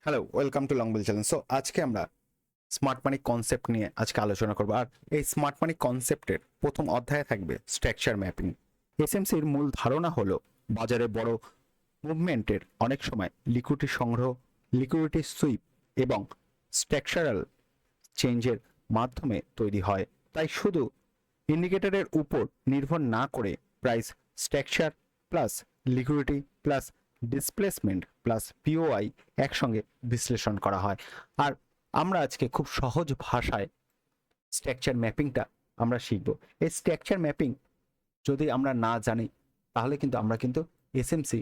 Hello, welcome to Long Bell channel. So আজকে আমরা smart মানি concept নিয়ে আজকে আলোচনা করবো। আর এই স্মার্ট মানি কনসেপ্টের প্রথম অধ্যায়ে থাকবে স্ট্রাকচার ম্যাপিং। এসএমসির মূল ধারণা হলো বাজারে বড় মুভমেন্টের অনেক সময় লিকুইডিটি সংগ্রহ, লিকুইডিটি সুইপ এবং স্ট্রাকচারাল চেঞ্জের মাধ্যমে তৈরি হয়। তাই শুধু ইন্ডিকেটরের উপর নির্ভর না করে price structure plus liquidity plus displacement plus POI একসঙ্গে বিশ্লেষণ করা হয়। আর আমরা আজকে খুব সহজ ভাষায় স্ট্রাকচার ম্যাপিংটা আমরা শিখব। এই স্ট্রাকচার ম্যাপিং যদি আমরা না জানি তাহলে কিন্তু আমরা এসএমসি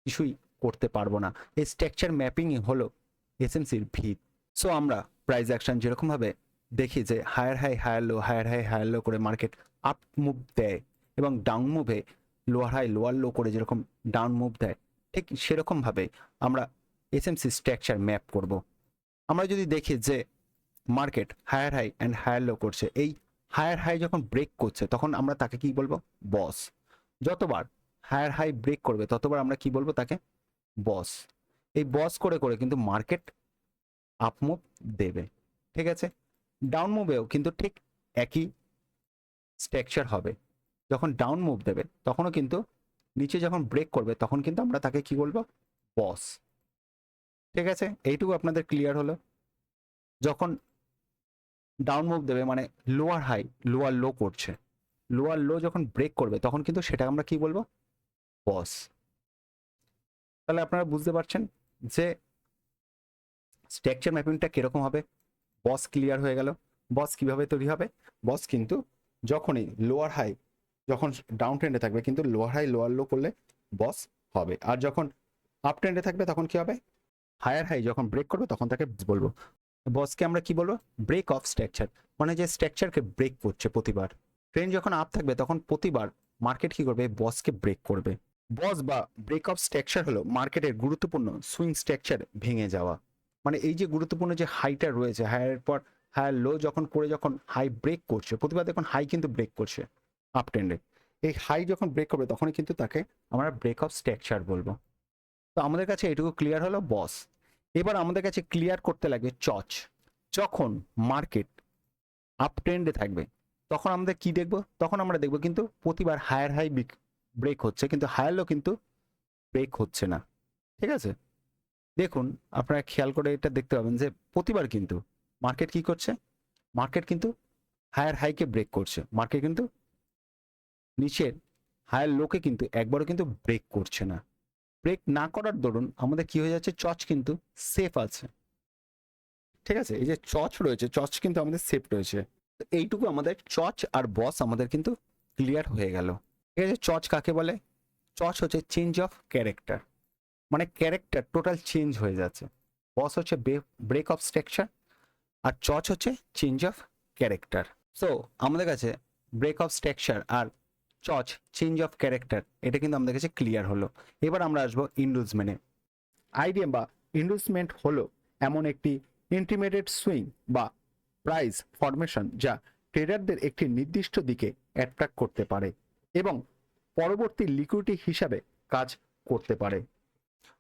কিছুই করতে পারবো না। এই স্ট্রাকচার ম্যাপিংই হলো এসএমসির ভিত। সো আমরা প্রাইস অ্যাকশন যেরকমভাবে দেখি যে higher high higher low, higher high higher low করে মার্কেট আপ মুভ দেয় এবং ডাউন মুভে লোয়ার হাই লোয়ার লো করে যেরকম ডাউন মুভ দেয়, ঠিক সেরকমভাবে আমরা এসএমসি স্ট্রাকচার ম্যাপ করব। আমরা যদি দেখি যে market higher high and higher low করছে, এই হায়ার হাই যখন ব্রেক করছে তখন আমরা তাকে কি বলবো? বস। যতবার হায়ার হাই ব্রেক করবে ততবার আমরা কি বলবো? তাকে বস। এই বস করে করে কিন্তু মার্কেট আপ মুভ দেবে, ঠিক আছে? ডাউন মুভেও কিন্তু ঠিক একই স্ট্রাকচার হবে। যখন ডাউন মুভ দেবে তখনও কিন্তু নিচে যখন ব্রেক করবে তখন কিন্তু আমরা তাকে কি বলবো? বস। ঠিক আছে, এইটুকু আপনাদের ক্লিয়ার হলো। যখন ডাউন মুভ দেবে মানে লোয়ার হাই লোয়ার লো করছে, লোয়ার লো যখন ব্রেক করবে তখন কিন্তু সেটা আমরা কি বলবো? বস। তাহলে আপনারা বুঝতে পারছেন যে স্ট্রাকচার ম্যাপিংটা কিরকম হবে। বস ক্লিয়ার হয়ে গেল। বস কিভাবে তৈরি হবে? বস কিন্তু যখনই লোয়ার হাই যখন ডাউন ট্রেন্ডে থাকবে কিন্তু লোয়ার হাই লোয়ার লো করলে বস হবে, আর যখন আপ ট্রেন্ডে থাকবে তখন কি হবে? হায়ার হাই যখন ব্রেক করবে তখন তাকে বলবো বসকে আমরা কি বলবো? ব্রেক অফ স্ট্রাকচার, মানে যে স্ট্রাকচারকে ব্রেক করছে প্রতিবার। ট্রেন্ড যখন আপ থাকবে তখন প্রতিবার মার্কেট কি করবে? বসকে ব্রেক করবে। বস বা ব্রেক অফ স্ট্রাকচার হলো মার্কেটের গুরুত্বপূর্ণ সুইং স্ট্রাকচার ভেঙে যাওয়া। মানে এই যে গুরুত্বপূর্ণ যে হাইটা রয়েছে, হায়ার পর হায়ার লো যখন করে যখন হাই ব্রেক করছে, প্রতিবার দেখুন হাই কিন্তু ব্রেক করছে আপ ট্রেন্ডে, এই হাই যখন ব্রেক করবে তখনই কিন্তু তাকে আমরা ব্রেক অফ স্ট্রাকচার বলবো। তো আমাদের কাছে এটুকু ক্লিয়ার হলো বস। এবার আমাদের কাছে ক্লিয়ার করতে লাগবে চচ। যখন মার্কেট আপ ট্রেন্ডে থাকবে তখন আমাদের কি দেখব? তখন আমরা দেখব কিন্তু প্রতিবার হায়ার হাই ব্রেক হচ্ছে কিন্তু হায়ার লো কিন্তু ব্রেক হচ্ছে না। ঠিক আছে, দেখুন আপনারা খেয়াল করে এটা দেখতে পাবেন যে প্রতিবার কিন্তু মার্কেট কি করছে? মার্কেট কিন্তু হায়ার হাইকে ব্রেক করছে, মার্কেট কিন্তু নিচের হায়ার লোকে কিন্তু একবারও কিন্তু ব্রেক করছে না। ব্রেক না করার দরুন আমাদের কি হয়ে যাচ্ছে? চচ কিন্তু সেফ আছে। ঠিক আছে, এই যে চচ রয়েছে, চচ কিন্তু আমাদের সেফ রয়েছে। এইটুকু আমাদের চচ আর বস আমাদের কিন্তু ক্লিয়ার হয়ে গেল। ঠিক আছে, চচ কাকে বলে? চচ হচ্ছে চেঞ্জ অফ ক্যারেক্টার, মানে ক্যারেক্টার টোটাল চেঞ্জ হয়ে যাচ্ছে। বস হচ্ছে ব্রেক অফ স্ট্রাকচার আর চচ হচ্ছে চেঞ্জ অফ ক্যারেক্টার। সো আমাদের কাছে ব্রেক অফ স্ট্রাকচার আর চচ চেঞ্জ অফ ক্যারেক্টার এটা কিন্তু আমাদের কাছে ক্লিয়ার হলো। এবার আমরা আসবো ইন্ডুসমেন্টে। আইডিএম বা ইন্ডুসমেন্ট হলো এমন একটি ইন্টিমেটেড সুইং বা প্রাইস ফরমেশন যা ট্রেডারদের একটি নির্দিষ্ট দিকে অ্যাট্রাক্ট করতে পারে এবং পরবর্তী লিকুইডিটি হিসাবে কাজ করতে পারে।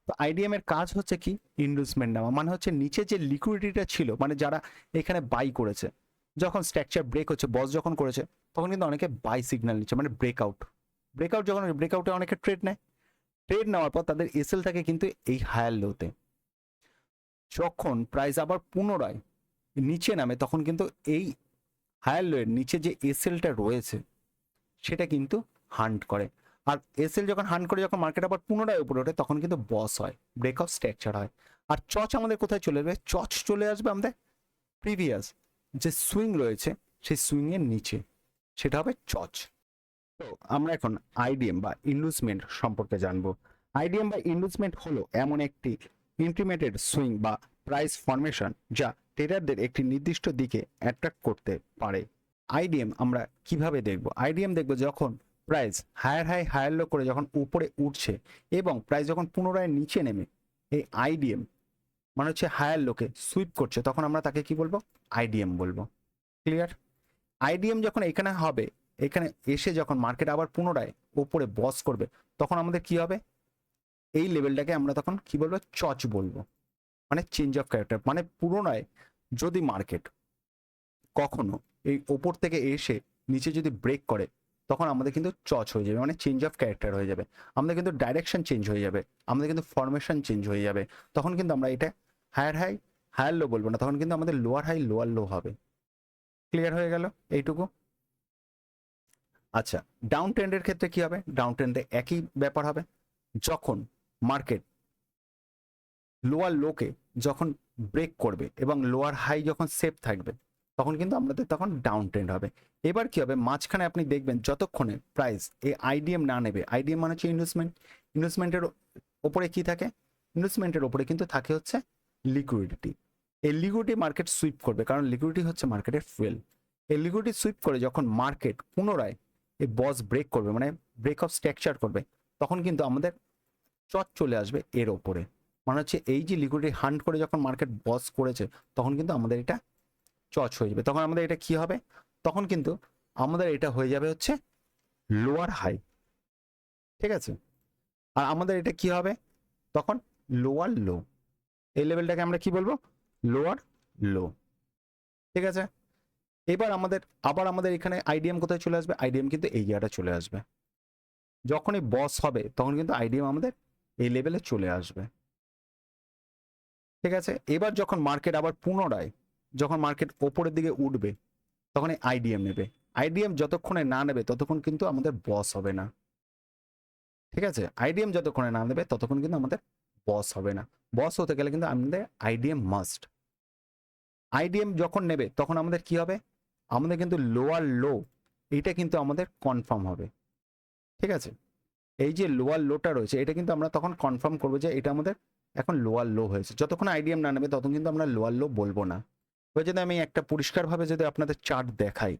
তো আইডিএম এর কাজ হচ্ছে কি? ইন্ডুসমেন্ট নেওয়া, মানে হচ্ছে নিচে যে লিকুইডিটিটা ছিল, মানে যারা এখানে বাই করেছে, যখন স্ট্রাকচার ব্রেক হচ্ছে বস যখন করেছে তখন কিন্তু অনেকে বাই সিগন্যাল নিচ্ছে, মানে ব্রেকআউট। ব্রেকআউট যখন ব্রেকআউটে অনেকে ট্রেড নেয়, ট্রেড নেওয়ার পর তাদের এসএল থাকে কিন্তু এই হায়ার লোতে। যখন প্রাইস আবার পুনরায় নিচে নামে তখন কিন্তু এই হায়ার লোয়ের নিচে যে এসএলটা রয়েছে সেটা কিন্তু হান্ট করে। আর এসএল যখন হান্ট করে যখন মার্কেট আবার পুনরায় উপরে ওঠে তখন কিন্তু বস হয়, ব্রেক অফ স্ট্রাকচার হয়। আর চচ আমাদের কোথায় চলে আসবে? চচ চলে আসবে আমাদের প্রিভিয়াস যে সুইং রয়েছে সেই সুইং এর নিচে, সেটা হবে চচ। তো আমরা এখন আইডিএম বা ইন্ডুসমেন্ট সম্পর্কে জানবো। আইডিএম বা ইন্ডুসমেন্ট হলো এমন একটি ইন্টিমেটেড সুইং বা প্রাইস ফরমেশন যা ট্রেডারদের একটি নির্দিষ্ট দিকে অ্যাট্রাক্ট করতে পারে। আইডিএম আমরা কিভাবে দেখব? আইডিএম দেখব যখন price higher high higher low করে যখন উপরে উঠছে এবং প্রাইস যখন পুনরায় নিচে নেমে এই আইডিএম মানে হচ্ছে হায়ার লোকে সুইপ করছে তখন আমরা তাকে কি বলবো? আইডিএম বলবো। ক্লিয়ার? আইডিএম যখন এখানে হবে, এখানে এসে যখন মার্কেট আবার পুনরায় উপরে বস করবে তখন আমাদের কি হবে? এই লেভেলটাকে আমরা তখন কি বলবো? চচ বলবো। মানে চেঞ্জ অফ ক্যারেক্টার, মানে পুরোনায় যদি মার্কেট কখনো এই ওপর থেকে এসে নিচে যদি ব্রেক করে, তখন আমাদের কিন্তু চচ হয়ে যাবে, মানে চেঞ্জ অফ ক্যারেক্টার হয়ে যাবে, আমাদের কিন্তু ডাইরেকশন চেঞ্জ হয়ে যাবে, আমাদের কিন্তু ফরমেশন চেঞ্জ হয়ে যাবে। তখন কিন্তু আমরা এটা হায়ার হাই হায়ার লো বলবো না, তখন কিন্তু আমাদের লোয়ার হাই লোয়ার লো হবে। ক্লিয়ার হয়ে গেল এইটুকু? আচ্ছা, ডাউন ট্রেন্ডের ক্ষেত্রে কি হবে? ডাউন ট্রেন্ডে একই ব্যাপার হবে, যখন মার্কেট লোয়ার লোকে যখন ব্রেক করবে এবং লোয়ার হাই যখন সেফ থাকবে, তখন কিন্তু আমাদের তখন ডাউন ট্রেন্ড হবে। এবার কি হবে, মাঝখানে আপনি দেখবেন যতক্ষণে প্রাইস এই আইডিএম না নেবে, আইডিএম মানে হচ্ছে ইনভেস্টমেন্ট, ইনভেস্টমেন্টের ওপরে কি থাকে, ইনভেস্টমেন্টের ওপরে কিন্তু থাকে হচ্ছে লিকুইডিটি। এই লিকুইডিটি মার্কেট সুইপ করবে, কারণ লিকুইডিটি হচ্ছে মার্কেটের ফুয়েল। এই লিকুইডিটি সুইপ করে যখন মার্কেট পুনরায় এই বস ব্রেক করবে, মানে ব্রেক অফ স্ট্রাকচার করবে, তখন কিন্তু আমাদের চট চলে আসবে এর ওপরে। মানে হচ্ছে এই যে লিকুইডিটি হান্ট করে যখন মার্কেট বস করেছে, তখন কিন্তু আমাদের এটা চচ হয়ে যাবে। তখন আমাদের এটা কি হবে, তখন কিন্তু আমাদের এটা হয়ে যাবে হচ্ছে লোয়ার হাই। ঠিক আছে, আর আমাদের এটা কি হবে তখন, লোয়ার লো। এই লেভেলটাকে আমরা কি বলবো, লোয়ার লো। ঠিক আছে, এবার আমাদের এখানে আইডিএম কোথায় চলে আসবে, আইডিএম কিন্তু এই জায়গাটা চলে আসবে। যখনই বস হবে তখন কিন্তু আইডিএম আমাদের এই লেভেলে চলে আসবে। ঠিক আছে, এবার যখন মার্কেট আবার পুনরায় যখন মার্কেট ওপরের দিকে উঠবে, তখন আইডিএম নেবে। আইডিএম যতক্ষণে না নেবে ততক্ষণ কিন্তু আমাদের বস হবে না। ঠিক আছে, আইডিএম যতক্ষণে না নেবে ততক্ষণ কিন্তু আমাদের বস হবে না। বস হতে গেলে কিন্তু আমাদের আইডিএম মাস্ট। আইডিএম যখন নেবে তখন আমাদের কি হবে, আমাদের কিন্তু লোয়ার লো এইটা কিন্তু আমাদের কনফার্ম হবে। ঠিক আছে, এই যে লোয়ার লোটা রয়েছে এটা কিন্তু আমরা তখন কনফার্ম করবো যে এটা আমাদের এখন লোয়ার লো হয়েছে। যতক্ষণ আইডিএম না নেবে ততক্ষণ কিন্তু আমরা লোয়ার লো বলবো না। যদি আমি একটা পরিষ্কারভাবে যদি আপনাদের চার্ট দেখাই,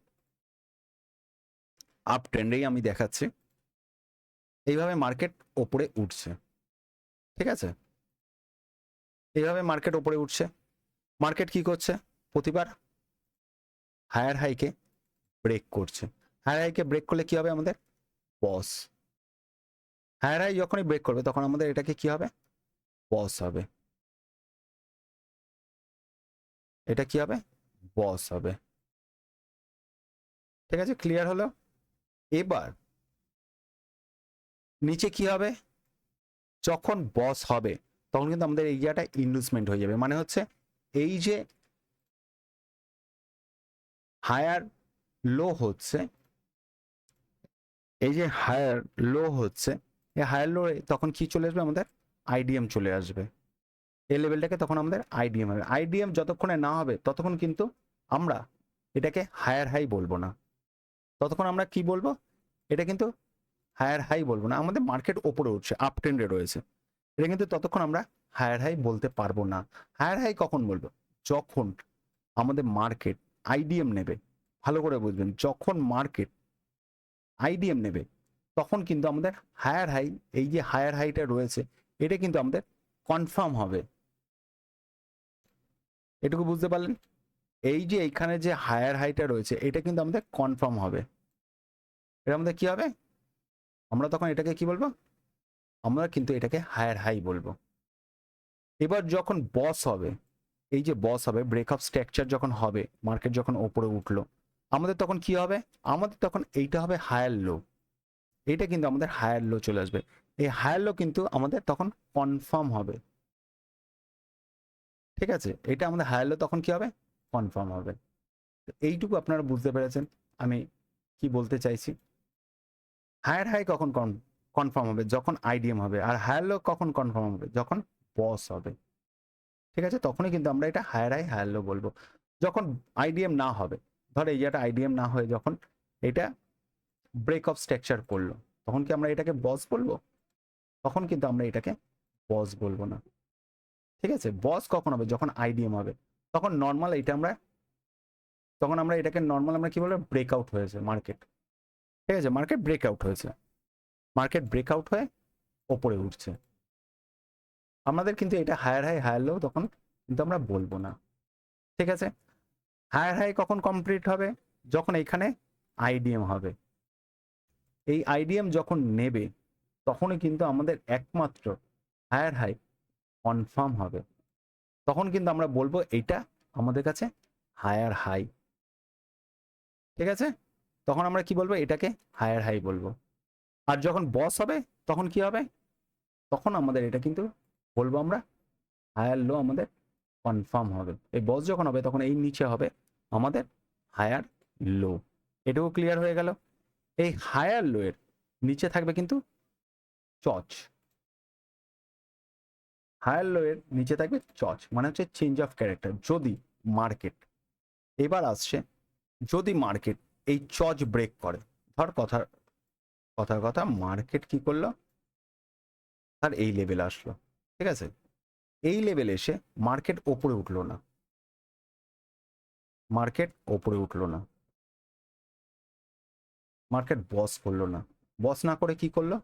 আপ ট্রেন্ডেই আমি দেখাচ্ছি, এইভাবে মার্কেট ওপরে উঠছে। ঠিক আছে, এইভাবে মার্কেট ওপরে উঠছে। মার্কেট কি করছে, প্রতিবার হায়ার হাইকে ব্রেক করছে। হায়ার হাইকে ব্রেক করলে কি হবে, আমাদের বস। হায়ার হাই যখনই ব্রেক করবে তখন আমাদের এটাকে কি হবে, বস হবে। এটা কি হবে, বস হবে। ঠিক আছে, ক্লিয়ার হলো? এবার নিচে কি হবে, যখন বস হবে তখন কিন্তু আমাদের এই জায়গাটা ইনভেস্টমেন্ট হয়ে যাবে। মানে হচ্ছে এই যে হায়ার লো হচ্ছে, এই যে হায়ার লো হচ্ছে, এই হায়ার লো তখন কি চলে আসবে, আমাদের আইডিএম চলে আসবে। এই লেভেলটাকে তখন আমাদের আইডিএম হবে। আইডিএম যতক্ষণে না হবে ততক্ষণ কিন্তু আমরা এটাকে হায়ার হাই বলবো না। ততক্ষণ আমরা কি বলবো, এটা কিন্তু হায়ার হাই বলবো না। আমাদের মার্কেট ওপরে উঠছে, আপ ট্রেন্ডে রয়েছে, এটা কিন্তু ততক্ষণ আমরা হায়ার হাই বলতে পারবো না। হায়ার হাই কখন বলবো, যখন আমাদের মার্কেট আইডিএম নেবে। ভালো করে বুঝবেন, যখন মার্কেট আইডিএম নেবে তখন কিন্তু আমাদের হায়ার হাই, এই যে হায়ার হাইটা রয়েছে এটা কিন্তু আমাদের কনফার্ম হবে। এটুকু বুঝতে পারলেন? এই যে এইখানে যে হায়ার হাইটা রয়েছে এটা কিন্তু আমাদের কনফার্ম হবে। এটা আমাদের কি হবে, আমরা তখন এটাকে কি বলবো, আমরা কিন্তু এটাকে হায়ার হাই বলবো। এবার যখন বস হবে, এই যে বস হবে, ব্রেকআপ স্ট্রাকচার যখন হবে, মার্কেট যখন ওপরে উঠলো, আমাদের তখন কি হবে, আমাদের তখন এইটা হবে হায়ার লো। এটা কিন্তু আমাদের হায়ার লো চলে আসবে। এই হায়ার লো কিন্তু আমাদের তখন কনফার্ম হবে। ঠিক আছে, এটা আমাদের হায়ার লো তখন কি হবে, কনফার্ম হবে। এইটুকু আপনারা বুঝতে পেরেছেন আমি কি বলতে চাইছি। হায়ার হাই কখন কনফার্ম হবে, যখন আইডিএম হবে। আর হায়ার লো কখন কনফার্ম হবে, যখন বস হবে। ঠিক আছে, তখনই কিন্তু আমরা এটা হায়ার হাই হায়ার লো বলবো। যখন আইডিএম না হবে, ধর এই যেটা আইডিএম না হয়ে যখন এটা ব্রেক অফ স্ট্রাকচার করলো, তখন কি আমরা এটাকে বস বলবো, তখন কিন্তু আমরা এটাকে বস বলবো না। ঠিক আছে, বস কখন হবে, যখন আইডিএম হবে। তখন নর্মাল এটা আমরা, তখন আমরা এটাকে নর্মাল আমরা কি বলবো, ব্রেকআউট হয়েছে মার্কেট। ঠিক আছে, মার্কেট ব্রেকআউট হয়েছে, মার্কেট ব্রেকআউট হয়ে ওপরে উঠছে। আমাদের কিন্তু এটা হায়ার হাই হায়ার লো তখন কিন্তু আমরা বলবো না। ঠিক আছে, হায়ার হাই কখন কমপ্লিট হবে, যখন এখানে আইডিএম হবে। এই আইডিএম যখন নেবে তখনই কিন্তু আমাদের একমাত্র হায়ার হাই কনফার্ম হবে। তখন কিন্তু আমরা বলবো এইটা আমাদের কাছে হায়ার হাই। ঠিক আছে, তখন আমরা কি বলবো, এটাকে হায়ার হাই বলবো। আর যখন বস হবে তখন কি হবে, তখন আমাদের এটা কিন্তু বলবো আমরা হায়ার লো আমাদের কনফার্ম হবে। এই বস যখন হবে তখন এই নিচে হবে আমাদের হায়ার লো। এটুকু ক্লিয়ার হয়ে গেল। এই হায়ার লো এর নিচে থাকবে কিন্তু চচ। হায়ার লো এর নিচে থাকবে চচ, মানে হচ্ছে চেঞ্জ অফ ক্যারেক্টার। যদি মার্কেট এবার আসছে, যদি মার্কেট এই চচ ব্রেক করে, ধর কথার কথা মার্কেট কি করলো, আর এই লেভেল আসলো, ঠিক আছে, এই লেভেলে এসে মার্কেট ওপরে উঠলো না, মার্কেট ওপরে উঠলো না, মার্কেট বস করলো না, বস না করে কি করলো,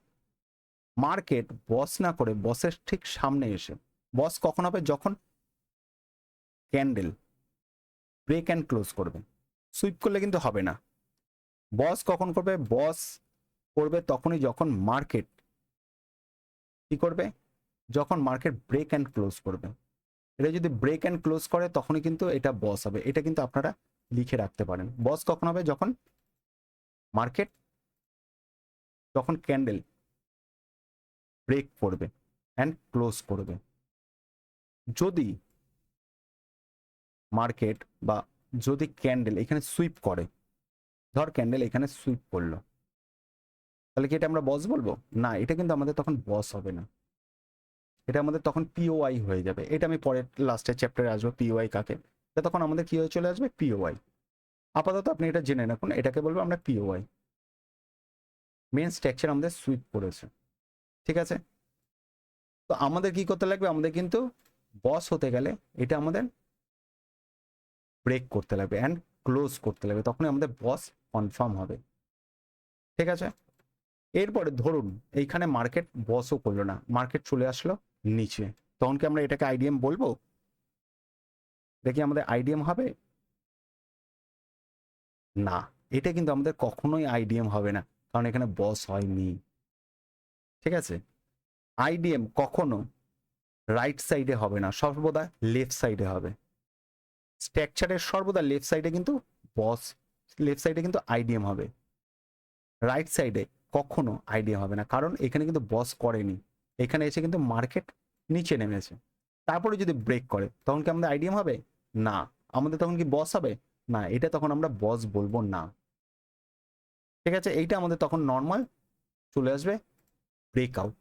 মার্কেট বস না করে বসের ঠিক সামনে এসে, বস কখন হবে, যখন ক্যান্ডেল ব্রেক অ্যান্ড ক্লোজ করবে। সুইপ করলে কিন্তু হবে না। বস কখন করবে, বস করবে তখনই যখন মার্কেট কি করবে, যখন মার্কেট ব্রেক অ্যান্ড ক্লোজ করবে। এটা যদি ব্রেক অ্যান্ড ক্লোজ করে তখনই কিন্তু এটা বস হবে। এটা কিন্তু আপনারা লিখে রাখতে পারেন। বস কখন হবে, যখন মার্কেট, যখন ক্যান্ডেল ব্রেক করবে অ্যান্ড ক্লোজ করবে। যদি মার্কেট বা যদি ক্যান্ডেল এখানে সুইপ করে, ধর ক্যান্ডেল এখানে সুইপ করলো, তাহলে কি এটা আমরা বস বলবো না, এটা কিন্তু আমাদের তখন বস হবে না, এটা আমাদের তখন পিওআই হয়ে যাবে। এটা আমি পরের লাস্টের চ্যাপ্টারে আসবো, পিওআই কাকে, এটা তখন আমাদের কি হয়ে চলে আসবে, পিওআই। আপাতত আপনি এটা জেনে রাখুন, এটাকে বলবো আমরা পিওআই। মেন স্ট্রাকচার আমাদের সুইপ করেছে, ঠিক আছে। তো আমাদের কি করতে লাগবে, আমাদের কিন্তু বস হতে গেলে এটা আমাদের ব্রেক করতে লাগবে অ্যান্ড ক্লোজ করতে লাগবে, তখনই আমাদের বস কনফার্ম হবে, ঠিক আছে। এরপরে ধরুন এইখানে মার্কেট বসও করলো না, মার্কেট চলে আসলো নিচে, তখন কি আমরা এটাকে আইডিএম বলবো, এটা কি আমাদের আইডিএম হবে না, এটা কিন্তু আমাদের কখনোই আইডিএম হবে না, কারণ এখানে বস হয়নি, ঠিক আছে। আইডিএম কখনো রাইট সাইডে হবে না, সর্বদা লেফট সাইডে হবে। স্ট্রাকচারের সর্বদা লেফট সাইডে কিন্তু বস, লেফট সাইডে কিন্তু আইডিএম হবে, রাইট সাইডে কখনো আইডিএম হবে না, কারণ এখানে কিন্তু বস করেনি, এখানে এসে কিন্তু মার্কেট নিচে নেমেছে, তারপরে যদি ব্রেক করে তখন কি আমাদের আইডিএম হবে না, আমাদের তখন কি বস হবে না, এটা তখন আমরা বস বলবো না, ঠিক আছে। এইটা আমাদের তখন নর্মাল চলে আসবে ব্রেকআউট।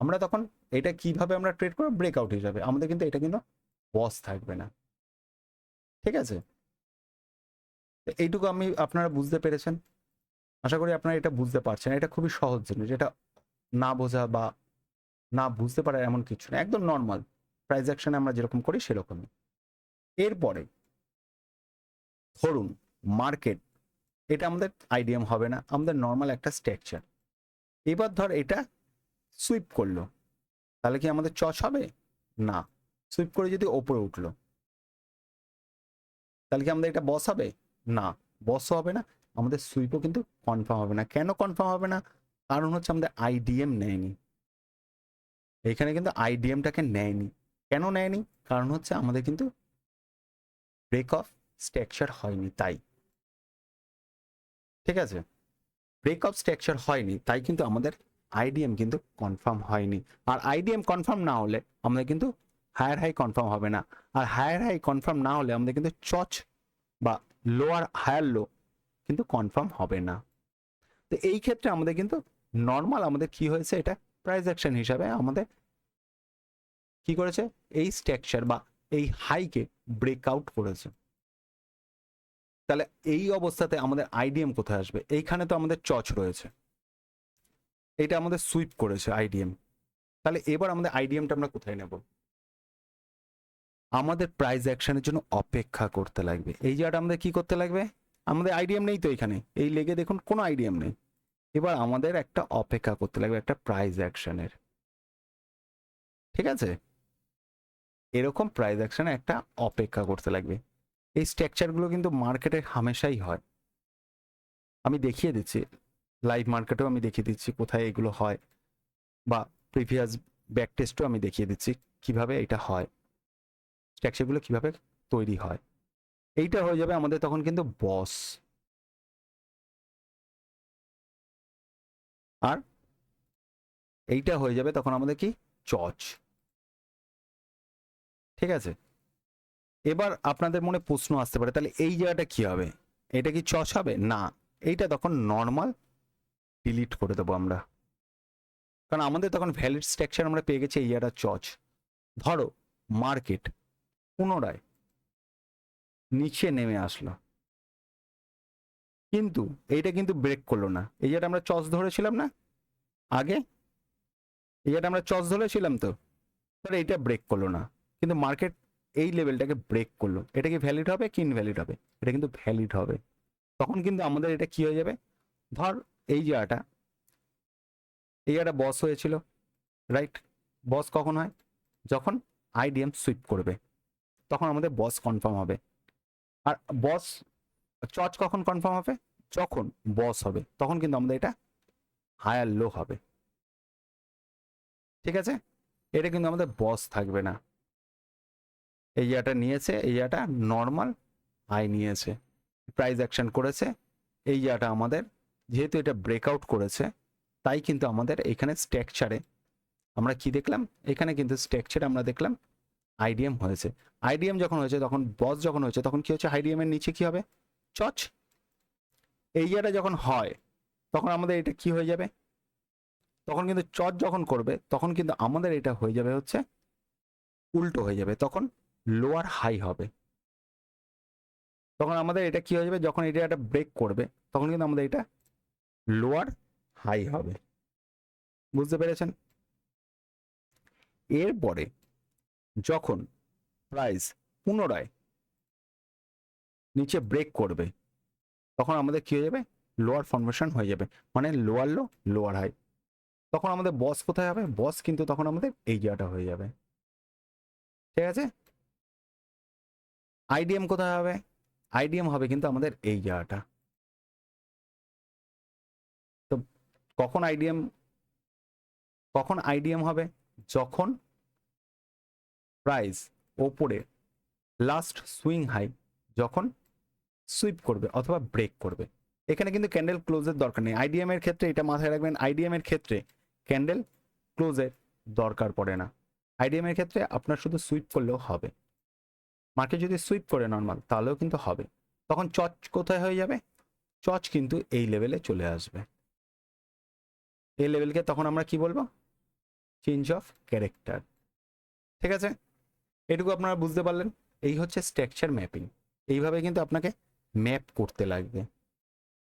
আমরা তখন এটা কিভাবে আমরা ট্রেড করবো, ব্রেকআউট হিসাবে, আমাদের কিন্তু এটা কিন্তু বস থাকবে না, ঠিক আছে। এইটুকু আমি আপনারা বুঝতে পেরেছেন, আশা করি আপনারা এটা বুঝতে পারছেন। এটা খুবই সহজ জিনিস, এটা না বোঝা বা না বুঝতে পারার এমন কিছু না, একদম নর্মাল প্রাইস অ্যাকশনে আমরা যেরকম করি সেরকমই। এরপরে ধরুন মার্কেট, এটা আমাদের আইডিএম হবে না, আমাদের নর্মাল একটা স্ট্রাকচার। এবার ধর এটা সুইপ করলো, তাহলে কি আমাদের চচ হবে না, সুইপ করে যদি ওপরে উঠলো তাহলে কি আমাদের এটা বস হবে না, বসও হবে না, আমাদের সুইপও কিন্তু কনফার্ম হবে না। কেন কনফার্ম হবে না, কারণ হচ্ছে আমাদের আইডিএম নেয়নি, এখানে কিন্তু আইডিএমটাকে নেয়নি। কেন নেয়নি, কারণ হচ্ছে আমাদের কিন্তু ব্রেক অফ স্ট্রাকচার হয়নি, তাই, ঠিক আছে। ব্রেক অফ স্ট্রাকচার হয়নি তাই কিন্তু আমাদের আইডিএম কিন্তু কনফার্ম হয়নি। আর আইডিএম কনফার্ম না হলে আমাদের কিন্তু হায়ার হাই কনফার্ম হবে না, আর হায়ার হাই কনফার্ম না হলে আমাদের কিন্তু চচ বা লোয়ার হায়ার লো কিন্তু কনফার্ম হবে না। তো এই ক্ষেত্রে আমাদের কিন্তু নর্মাল আমাদের কি হয়েছে, এটা প্রাইস অ্যাকশন হিসাবে আমাদের কি করেছে, এই স্ট্রাকচার বা এই হাইকে ব্রেকআউট করেছে। তাহলে এই অবস্থাতে আমাদের আইডিএম কোথায় আসবে, এইখানে তো আমাদের চচ রয়েছে, এটা আমাদের সুইপ করেছে আইডিএম, তাহলে এবার আমাদের আইডিএমটা আমরা কোথায় নেব, আমাদের প্রাইস অ্যাকশনের জন্য অপেক্ষা করতে লাগবে। এই জায়গাটা আমাদের কি করতে লাগবে, আমাদের আইডিএম নেই তো এখানে, এই লেগে দেখুন কোনো আইডিএম নেই, এবার আমাদের একটা অপেক্ষা করতে লাগবে একটা প্রাইস অ্যাকশনের, ঠিক আছে। এরকম প্রাইস অ্যাকশনে একটা অপেক্ষা করতে লাগবে। এই স্ট্রাকচারগুলো কিন্তু মার্কেটে হামেশাই হয়, আমি দেখিয়ে দিচ্ছি, লাইভ মার্কেটেও আমি দেখিয়ে দিচ্ছি কোথায় এগুলো হয়, বা প্রিভিয়াস ব্যাক টেস্টও আমি দেখিয়ে দিচ্ছি কিভাবে এটা হয়। স্ট্রাকচারগুলো কিভাবে তৈরি হয়। এইটা হয়ে যাবে আমাদের তখন কিন্তু বস, আর এইটা হয়ে যাবে তখন আমাদের কি চচ। ঠিক আছে, এবার আপনাদের মনে প্রশ্ন আসতে পারে তাহলে এই জায়গাটা কি হবে, এটা কি চচ হবে না, এইটা তখন নর্মাল ডিলিট করে দেবো আমরা, কারণ আমাদের তখন ভ্যালিড স্ট্রাকচার আমরা পেয়ে গেছি এই জায়গাটা চচ। ধরো মার্কেট পুনরায় নিচে নেমে আসলো, কিন্তু এইটা কিন্তু ব্রেক করলো না, এই জায়গাটা আমরা চচ ধরেছিলাম না আগে, এই জায়গাটা আমরা চচ ধরেছিলাম তো, তাহলে এইটা ব্রেক করলো না, কিন্তু মার্কেট এই লেভেলটাকে ব্রেক করলো, এটা কি ভ্যালিড হবে কি ইনভ্যালিড হবে, এটা কিন্তু ভ্যালিড হবে। তখন কিন্তু আমাদের এটা কি হয়ে যাবে, ধর এই জায়গাটা, এই জায়গাটা বস হয়েছিল, রাইট? বস কখন হয়, যখন আইডিএম সুইপ করবে, তখন আমাদের বস কনফার্ম হবে। আর বস চচ কখন কনফার্ম হবে, যখন বস হবে, তখন কিন্তু আমাদের এটা হায়ার লো হবে। ঠিক আছে, এটা কিন্তু আমাদের বস থাকবে না। এই জায়গাটা নিয়েছে, এই জায়গাটা নর্মাল হাই নিয়েছে, প্রাইস অ্যাকশন করেছে, এই জায়গাটা আমাদের যেহেতু এটা ব্রেকআউট করেছে, তাই কিন্তু আমাদের এখানে স্ট্রাকচারে আমরা কি দেখলাম, এখানে কিন্তু স্ট্রাকচারে আমরা দেখলাম আইডিএম হয়েছে। আইডিএম যখন হয়েছে, তখন বস যখন হয়েছে, তখন কি হচ্ছে, আইডিএম এর নিচে কি হবে, চচ। এই জায়গাটা যখন হয়, তখন আমাদের এটা কি হয়ে যাবে, তখন কিন্তু চচ যখন করবে, তখন কিন্তু আমাদের এটা হয়ে যাবে হচ্ছে উল্টো হয়ে যাবে, তখন লোয়ার হাই হবে। তখন আমাদের এটা কি হয়ে যাবে, যখন এটা একটা ব্রেক করবে, তখন কিন্তু আমাদের এটা লোয়ার হাই হবে। বুঝতে পেরেছেন? এরপরে যখন প্রাইস পুনরায় নিচে ব্রেক করবে, তখন আমাদের কি হয়ে যাবে, লোয়ার ফরমেশন হয়ে যাবে, মানে লোয়ার লো লোয়ার হাই। তখন আমাদের বস কোথায় হবে, বস কিন্তু তখন আমাদের এই জায়গাটা হয়ে যাবে। ঠিক আছে, আইডিএম কোথায় হবে, আইডিএম হবে কিন্তু আমাদের এই জায়গাটা। তো কখন আইডিএম, কখন আইডিএম হবে, যখন প্রাইস ওপরে লাস্ট সুইং হাই যখন সুইপ করবে অথবা ব্রেক করবে। এখানে কিন্তু ক্যান্ডেল ক্লোজের দরকার নেই, আইডিএম এর ক্ষেত্রে এটা মাথায় রাখবেন, আইডিএম এর ক্ষেত্রে ক্যান্ডেল ক্লোজের দরকার পড়ে না। আইডিএম এর ক্ষেত্রে আপনার শুধু সুইপ করলেও হবে, মার্কেট যদি সুইপ করে নর্মাল, তাহলেও কিন্তু হবে। তখন চচ কোথায় হয়ে যাবে, চচ কিন্তু এই লেভেলে চলে আসবে। এই লেভেলকে তখন আমরা কি বলবো, চেঞ্জ অফ ক্যারেক্টার। ঠিক আছে, এটুকু আপনারা বুঝতে পারলেন। এই হচ্ছে স্ট্রাকচার ম্যাপিং, এইভাবে কিন্তু আপনাকে ম্যাপ করতে লাগবে,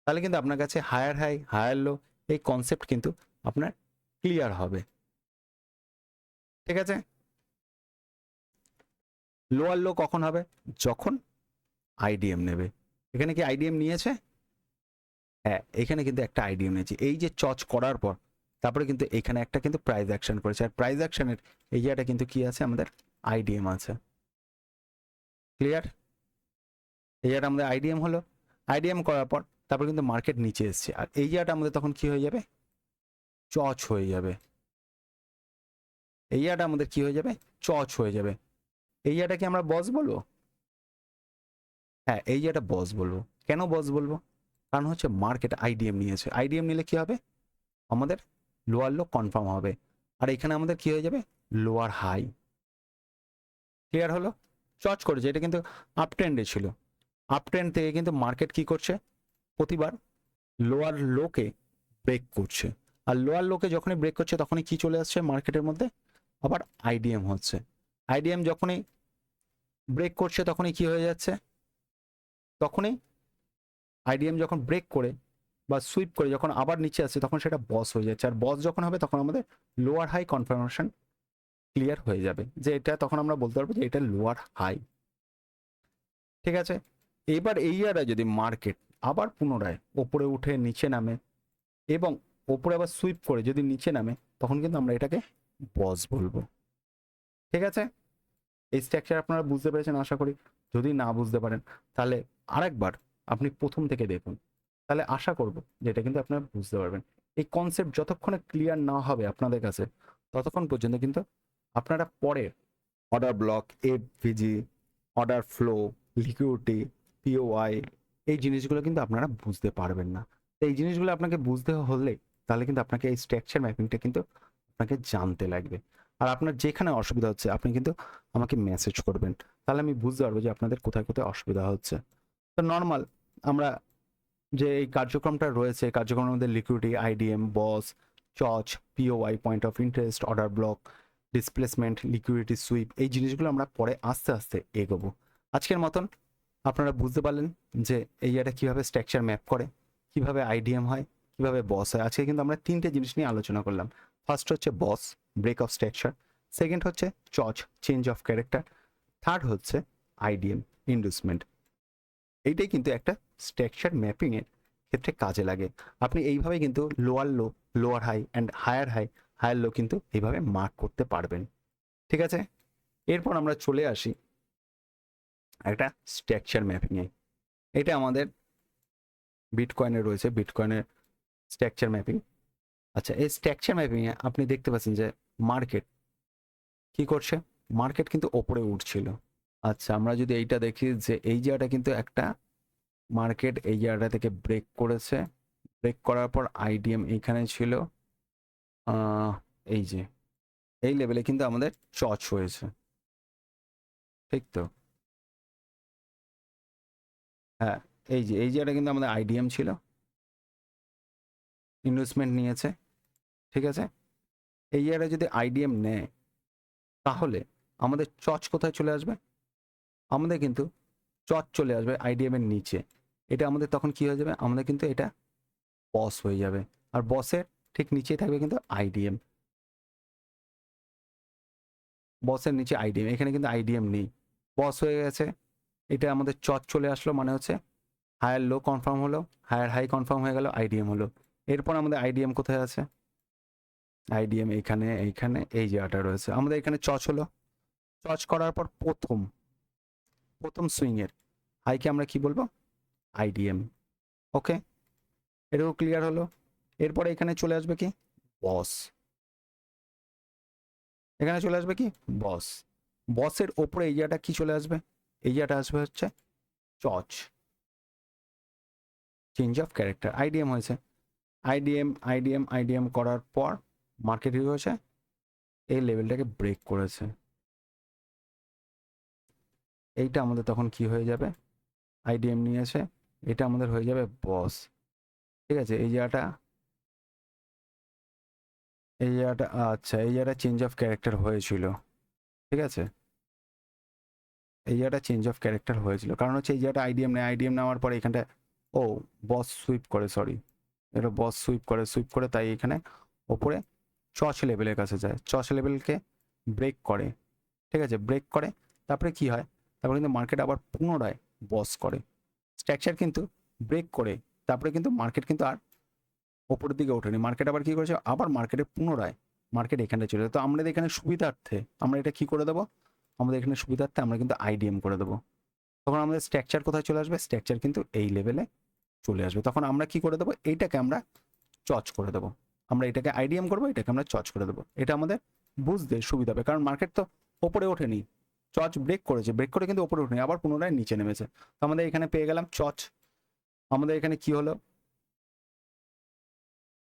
তাহলে কিন্তু আপনার কাছে হায়ার হাই হায়ার লো এই কনসেপ্ট কিন্তু আপনার ক্লিয়ার হবে। ঠিক আছে, লোয়ার লো কখন হবে, যখন আইডিএম নেবে। এখানে কি আইডিএম নিয়েছে, হ্যাঁ এখানে কিন্তু একটা আইডিএম নিয়েছে, এই যে চচ করার পর তারপরে কিন্তু এখানে একটা কিন্তু প্রাইস অ্যাকশন করেছে, আর প্রাইস অ্যাকশনের এই জায়গাটা কিন্তু কি আছে, আমাদের আইডিএম আছে। ক্লিয়ার, এই জায়গাটা আমাদের আইডিএম হলো, আইডিএম করার পর তারপর কিন্তু মার্কেট নিচে এসছে, আর এই জায়গাটা আমাদের তখন কি হয়ে যাবে, চচ হয়ে যাবে। এই জায়গাটা আমাদের কি হয়ে যাবে, চচ হয়ে যাবে। এই জায়গাটা কি আমরা বস বলবো, হ্যাঁ এই জায়গাটা বস বলবো। কেন বস বলবো, কারণ হচ্ছে মার্কেট আইডিএম নিয়েছে, আইডিএম নিলে কি হবে, আমাদের লোয়ার লো কনফার্ম হবে, আর এখানে আমাদের কি হয়ে যাবে, লোয়ার হাই। ক্লিয়ার হলো, চচ করেছে, এটা কিন্তু আপ ট্রেন্ডে ছিল, আপ ট্রেন্ড থেকে কিন্তু মার্কেট কি করছে, প্রতিবার লোয়ার লোকে ব্রেক করছে, আর লোয়ার লোকে যখনই ব্রেক করছে তখনই কি চলে আসছে মার্কেটের মধ্যে, আবার আইডিএম হচ্ছে। আইডিএম যখনই ব্রেক করছে তখনই কি হয়ে যাচ্ছে, তখনই আইডিএম যখন ব্রেক করে বা সুইপ করে যখন আবার নিচে আসছে, তখন সেটা বস হয়ে যাচ্ছে, আর বস যখন হবে তখন আমাদের লোয়ার হাই কনফার্মেশন ক্লিয়ার হয়ে যাবে, যে এটা তখন আমরা বলতে পারবো যে এটা লোয়ার হাই। ঠিক আছে, এবার এই জায়গায় যদি মার্কেট আবার পুনরায় ওপরে উঠে নিচে নামে এবং ওপরে আবার সুইপ করে যদি নিচে নামে, তখন কিন্তু আমরা এটাকে বস বলবো। ঠিক আছে, এই স্ট্রাকচার আপনারা বুঝতে পেরেছেন আশা করি। যদি না বুঝতে পারেন তাহলে আরেকবার আপনি প্রথম থেকে দেখুন, তাহলে আশা করব যে এটা কিন্তু আপনারা বুঝতে পারবেন। এই কনসেপ্ট যতক্ষণে ক্লিয়ার না হবে আপনাদের কাছে, ততক্ষণ পর্যন্ত কিন্তু আপনারা পরের order block, FVG, order flow, liquidity, POI, এই জিনিসগুলো কিন্তু আপনারা বুঝতে পারবেন না। তো এই জিনিসগুলো আপনাকে বুঝতে হলে তাহলে কিন্তু আপনাকে এই স্ট্রাকচার ম্যাপিংটা কিন্তু আপনাকে জানতে লাগবে। আর আপনার যেখানে অসুবিধা হচ্ছে আপনি কিন্তু আমাকে মেসেজ করবেন, তাহলে আমি বুঝতে পারবো যে আপনাদের কোথায় কোথায় অসুবিধা হচ্ছে। তো নর্মাল আমরা যে এই কার্যক্রমটা রয়েছে, কার্যক্রমের মধ্যে liquidity, IDM, boss, sauce, POI, point of interest, order block, displacement, liquidity sweep, এই জিনিসগুলো আমরা পরে আস্তে আস্তে এগোবো। আজকের মতন আপনারা বুঝতে পারলেন যে এই এটা কীভাবে স্ট্রাকচার ম্যাপ করে, কীভাবে আইডিএম হয়, কীভাবে বস হয়। আজকে কিন্তু আমরা তিনটে জিনিস নিয়ে আলোচনা করলাম। ফার্স্ট হচ্ছে বস, ব্রেক অফ স্ট্রাকচার। সেকেন্ড হচ্ছে sauce, change of character. Third হচ্ছে আইডিএম, ইন্ডুসমেন্ট। এইটাই কিন্তু একটা স্ট্রাকচার ম্যাপিংয়ের ক্ষেত্রে কাজে লাগে। আপনি এইভাবে কিন্তু lower low, lower high and higher high, higher low কিন্তু এইভাবে মার্ক করতে পারবেন। ঠিক আছে, এরপর আমরা চলে আসি একটা স্ট্রাকচার ম্যাপিংয়ে। এটা আমাদের বিটকয়েনে রয়েছে, বিটকয়েনের স্ট্রাকচার ম্যাপিং। আচ্ছা, এই স্ট্রাকচার ম্যাপিংয়ে আপনি দেখতে পাচ্ছেন যে মার্কেট কি করছে, মার্কেট কিন্তু ওপরে উঠছিল। আচ্ছা, আমরা যদি এইটা দেখি যে এই জায়গাটা কিন্তু একটা মার্কেট এই জায়গাটা থেকে ব্রেক করেছে, ব্রেক করার পর আইডিএম এইখানে ছিল, এই যে এই লেভেলে কিন্তু আমাদের চচ হয়েছে, ঠিক তো? হ্যাঁ, এই যে এই জায়গাটা কিন্তু আমাদের আইডিএম ছিল, ইনভেস্টমেন্ট নিয়েছে, ঠিক আছে। এই জায়গাটা যদি আইডিএম নেয় তাহলে আমাদের চচ কোথায় চলে আসবে, আমাদের কিন্তু চচ চলে আসবে আইডিএম এর নিচে। এটা আমাদের তখন কি হয়ে যাবে, আমাদের কিন্তু এটা বস হয়ে যাবে। আর বসের ঠিক নিচেই থাকবে কিন্তু আইডিএম, বসের নিচে আইডিএম। এখানে কিন্তু আইডিএম নেই, বস হয়ে গেছে। এটা আমাদের চচ চলে আসলো, মানে হচ্ছে হায়ার লো কনফার্ম হলো, হায়ার হাই কনফার্ম হয়ে গেল, আইডিএম হলো। এরপর আমাদের আইডিএম কোথায় আছে, আইডিএম এইখানে, এইখানে এই জায়গাটা রয়েছে। আমাদের এখানে চচ হলো, চচ করার পর প্রথম প্রথম সুইংয়ের হাইকে আমরা কি বলবো, আইডিএম। ওকে, এটাও ক্লিয়ার হলো। এরপরে এখানে চলে আসবে কি, বস। এখানে চলে আসবে কি, বস। বসের ওপরে এই জায়গাটা কি চলে আসবে, এই জায়গাটা আসবে হচ্ছে sauce, change of character. IDM হয়েছে, আইডিএম আইডিএম আইডিএম করার পর মার্কেট কি হয়েছে, এই লেভেলটাকে ব্রেক করেছে। এইটা আমাদের তখন কি হয়ে যাবে, আইডিএম নিয়েছে, এটা আমাদের হয়ে যাবে বস। ঠিক আছে, এই জায়গাটা, এই জায়গাটা, আচ্ছা এই জায়গাটা চেঞ্জ অফ ক্যারেক্টার হয়েছিল, ঠিক আছে। এই জায়গাটা চেঞ্জ অফ ক্যারেক্টার হয়েছিল, কারণ হচ্ছে এই জায়গাটা আইডিএম নেয়, আইডিএম নেওয়ার পরে এখানটা ও বস সুইপ করে, সরি এটা বস সুইপ করে, সুইপ করে তাই এখানে ওপরে চচ লেভেলের কাছে যায়, চচ লেভেলকে ব্রেক করে, ঠিক আছে, ব্রেক করে। তারপরে কি হয়, তারপরে কিন্তু মার্কেট আবার পুনরায় বস করে, স্ট্রাকচার কিন্তু ব্রেক করে, তারপরে কিন্তু মার্কেট কিন্তু আর ওপরের দিকে ওঠেনি, মার্কেট আবার কি করেছে, আবার মার্কেটে পুনরায় মার্কেট এখানে চলে যায়। তো আমরা এখানে সুবিধার্থে আমরা এটা কি করে দেবো, আমাদের এখানে সুবিধার্থে আমরা কিন্তু আইডিএম করে দেবো। তখন আমাদের স্ট্রাকচার কোথায় চলে আসবে, স্ট্রাকচার কিন্তু এই লেভেলে চলে আসবে। তখন আমরা কি করে দেবো, এইটাকে আমরা চচ করে দেবো, আমরা এটাকে আইডিএম করবো, এটাকে আমরা চচ করে দেবো। এটা আমাদের বুঝতে সুবিধা হবে, কারণ মার্কেট তো ওপরে ওঠেনি, চচ ব্রেক করেছে, ব্রেক করে কিন্তু ওপরে ওঠেনি, আবার পুনরায় নিচে নেমেছে। তো আমাদের এখানে পেয়ে গেলাম চচ। আমাদের এখানে কি হলো,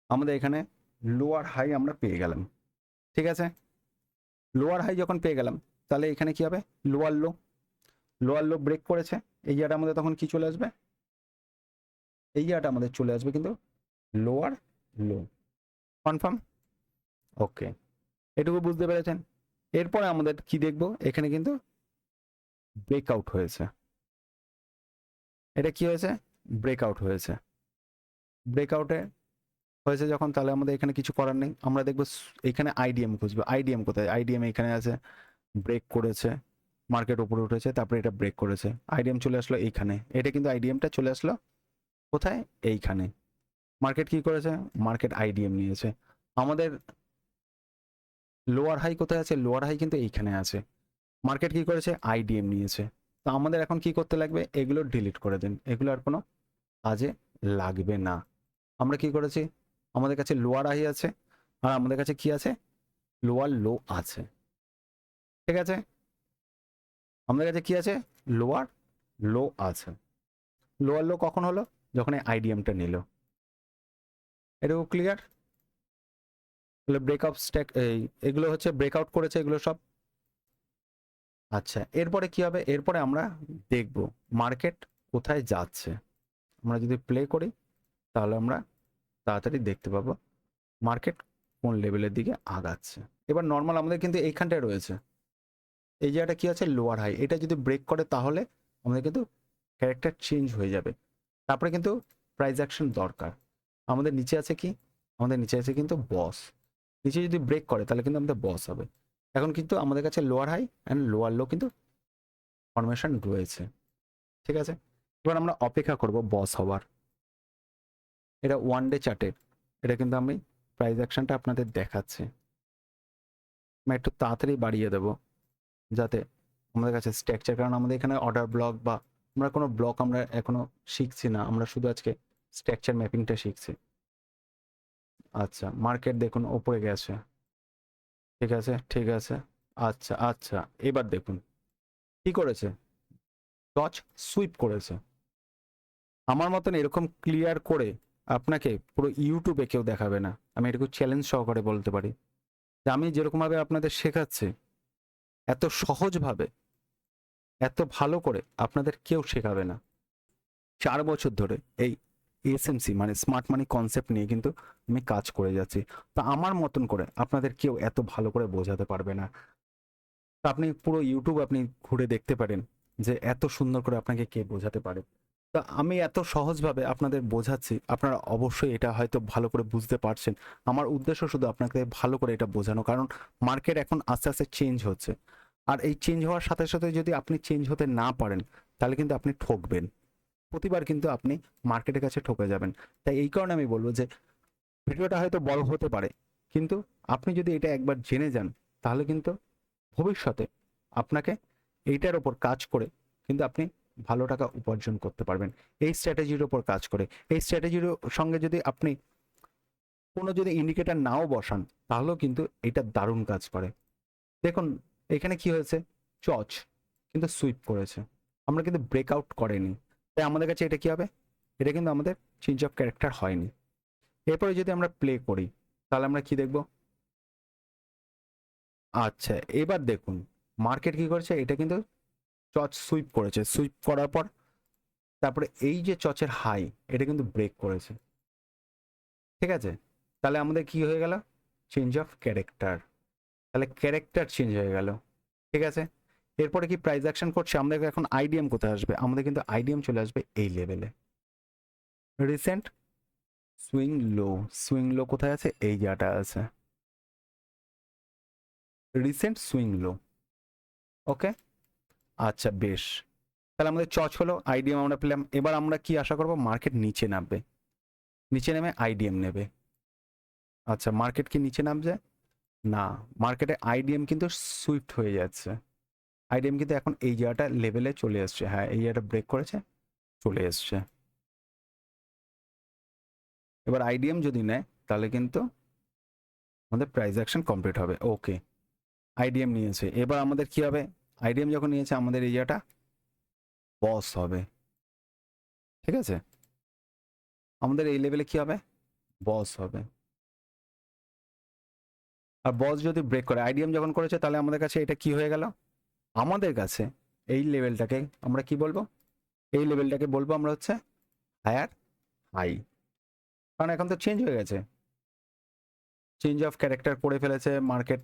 আমাদের এখানে লোয়ার হাই আমরা পেয়ে গেলাম, ঠিক আছে। লোয়ার হাই যখন পেয়ে গেলাম তাহলে এখানে কি হবে, lower low, lower low break করেছে, এই জায়গাটা আমাদের তখন কি চলে আসবে, এই জায়গাটা আমাদের চলে আসবে কিন্তু লোয়ার লো। কনফার্ম? ওকে, এটুকু বুঝতে পেরেছেন। এরপরে আমাদের কি দেখব, এখানে কিন্তু ব্রেকআউট হয়েছে, এটা কি হয়েছে, ব্রেকআউট হয়েছে। ব্রেকআউটে হয়েছে যখন, তাহলে আমাদের এখানে কিছু করার নেই, আমরা দেখবো এখানে আইডিএম খুঁজবো। আইডিএম কোথায়, আইডিএম এখানে আছে, ব্রেক করেছে, মার্কেট উপরে উঠেছে, তারপরে এটা ব্রেক করেছে, আইডিএম চলে আসলো এইখানে, এটা কিন্তু আইডিএমটা চলে আসলো কোথায়, এইখানে। মার্কেট কি করেছে, মার্কেট আইডিএম নিয়েছে। আমাদের লোয়ার হাই কোথায় আছে, লোয়ার হাই কিন্তু এইখানে আছে, মার্কেট কি করেছে, আইডিএম নিয়েছে। তো আমাদের এখন কি করতে লাগবে, এগুলো ডিলিট করে দিন, এগুলো আর কোনো কাজে লাগবে না। আমরা কি করেছি, আমাদের কাছে লোয়ার হাই আছে আর আমাদের কাছে কি আছে, লোয়ার লো আছে, ঠিক আছে। আমাদের কাছে কি আছে, লোয়ার লো আছে। লোয়ার লো কখন হলো, যখন এই আইডিএমটা নিল। এটাও ক্লিয়ার? তাহলে ব্রেকআউট স্ট্যাক এগুলো হচ্ছে ব্রেকআউট করেছে এগুলো সব। আচ্ছা, এরপরে কি হবে, এরপরে আমরা দেখব মার্কেট কোথায় যাচ্ছে। আমরা যদি প্লে করি তাহলে আমরা তাড়াতাড়ি দেখতে পাবো মার্কেট কোন লেভেলের দিকে আগাচ্ছে। এবার নর্মাল আমাদের কিন্তু এইখানটায় রয়েছে, এই জায়গাটা কি আছে, লোয়ার হাই। এটা যদি ব্রেক করে তাহলে আমাদের কিন্তু ক্যারেক্টার চেঞ্জ হয়ে যাবে, তারপরে কিন্তু প্রাইস অ্যাকশন দরকার। আমাদের নিচে আছে কি, আমাদের নিচে আছে কিন্তু বস। নিচে যদি ব্রেক করে তাহলে কিন্তু আমাদের বস হবে। এখন কিন্তু আমাদের কাছে lower high and lower low কিন্তু ফরমেশন রয়েছে, ঠিক আছে। এবার আমরা অপেক্ষা করব বস হওয়ার। এটা ওয়ান ডে চার্টের, এটা কিন্তু আমি প্রাইস অ্যাকশনটা আপনাদের দেখাচ্ছি। আমি একটু তাড়াতাড়ি বাড়িয়ে দেবো যাতে আমাদের কাছে স্ট্রাকচার, কারণ আমাদের এখানে অর্ডার ব্লক বা আমরা কোনো ব্লক আমরা এখনো শিখছি না, আমরা শুধু আজকে স্ট্রাকচার ম্যাপিংটা শিখছি। আচ্ছা, মার্কেট দেখুন ওপরে গেছে, ঠিক আছে ঠিক আছে। আচ্ছা আচ্ছা, এবার দেখুন কি করেছে, টচ সুইপ করেছে। আমার মতন এরকম ক্লিয়ার করে আপনাকে পুরো ইউটিউবে কেউ দেখাবে না, আমি এটুকু চ্যালেঞ্জ সহকারে বলতে পারি। যে আমি যেরকমভাবে আপনাদের শেখাচ্ছি, এত সহজভাবে এত ভালো করে আপনাদের কেউ শেখাবে না। 4 বছর ধরে এই এসএমসি মানে স্মার্ট মানি কনসেপ্ট নিয়ে কিন্তু আমি কাজ করে যাচ্ছি। তো আমার মতন করে আপনাদের কেউ এত ভালো করে বোঝাতে পারবে না। তো আপনি পুরো ইউটিউব আপনি ঘুরে দেখতে পারেন যে এত সুন্দর করে আপনাকে কে বোঝাতে পারে। তো আমি এত সহজভাবে আপনাদের বোঝাচ্ছি, আপনারা অবশ্যই এটা হয়তো ভালো করে বুঝতে পারছেন। আমার উদ্দেশ্য শুধু আপনাকে ভালো করে এটা বোঝানো, কারণ মার্কেট এখন আস্তে আস্তে চেঞ্জ হচ্ছে। আর এই চেঞ্জ হওয়ার সাথে সাথে যদি আপনি চেঞ্জ হতে না পারেন তাহলে কিন্তু আপনি ঠকবেন, প্রতিবার কিন্তু আপনি মার্কেটের কাছে ঠকে যাবেন। তাই এই কারণে আমি বলবো যে ভিডিওটা হয়তো বড় হতে পারে, কিন্তু আপনি যদি এটা একবার জেনে যান তাহলে কিন্তু ভবিষ্যতে আপনাকে এইটার ওপর কাজ করে কিন্তু আপনি ভালো টাকা উপার্জন করতে পারবেন। এই স্ট্র্যাটেজির ওপর কাজ করে, এই স্ট্র্যাটেজির সঙ্গে যদি আপনি কোনো যদি ইন্ডিকেটর নাও বসান তাহলেও কিন্তু এটা দারুণ কাজ করে। দেখুন এখানে কি হয়েছে, চচ কিন্তু সুইপ করেছে, আমরা কিন্তু ব্রেকআউট করেনি। তাই আমাদের কাছে এটা কি হবে, এটা কিন্তু আমাদের চেঞ্জ অফ ক্যারেক্টার হয়নি। এরপরে যদি আমরা প্লে করি তাহলে আমরা কি দেখব, আচ্ছা এবার দেখুন মার্কেট কি করেছে, এটা কিন্তু চচ সুইপ করেছে, সুইপ করার পর তারপরে এই যে চচের হাই এটা কিন্তু ব্রেক করেছে, ঠিক আছে। তাহলে আমাদের কি হয়ে গেল, চেঞ্জ অফ ক্যারেক্টার, তাহলে ক্যারেক্টার চেঞ্জ হয়ে গেল, ঠিক আছে। এরপরে কি প্রাইস অ্যাকশন করছে, আমাদের এখন আইডিএম কোথায় আসবে, আমাদের কিন্তু আইডিএম চলে আসবে এই লেভেলে। রিসেন্ট সুইং লো, সুইং লো কোথায় আছে, এই জায়গাটা আছে, রিসেন্ট সুইং লো। ওকে, আচ্ছা বেশ, তাহলে আমাদের চচ হলো, আইডিএম আমরা পেলাম। এবার আমরা কি আশা করব, মার্কেট নিচে নামবে, নিচে নেমে আইডিএম নেবে। আচ্ছা মার্কেট কি নিচে নামছে, না, মার্কেটে আইডিএম কিন্তু সুইফট হয়ে যাচ্ছে। আইডিএম কিন্তু এখন এই জায়গাটা লেভেলে চলে এসছে, হ্যাঁ এই জায়গাটা ব্রেক করেছে, চলে এসছে। এবার আইডিএম যদি নেয় তাহলে কিন্তু আমাদের প্রাইস অ্যাকশন কমপ্লিট হবে। ওকে, আইডিএম নিয়েছে, এবার আমাদের কি হবে, আইডিএম যখন নিয়েছে আমাদের এই জায়গাটা বস হবে, ঠিক আছে। আমাদের এই লেভেলে কি হবে, বস হবে। আর বস যদি ব্রেক করে, আইডিএম যখন করেছে তাহলে আমাদের কাছে এটা কি হয়ে গেল, আমাদের কাছে এই লেভেলটাকে আমরা কি বলবো, এই লেভেলটাকে বলবো আমরা হচ্ছে হায়ার হাই, কারণ এখন তো চেঞ্জ হয়ে গেছে, চেঞ্জ অফ ক্যারেক্টার করে ফেলেছে মার্কেট,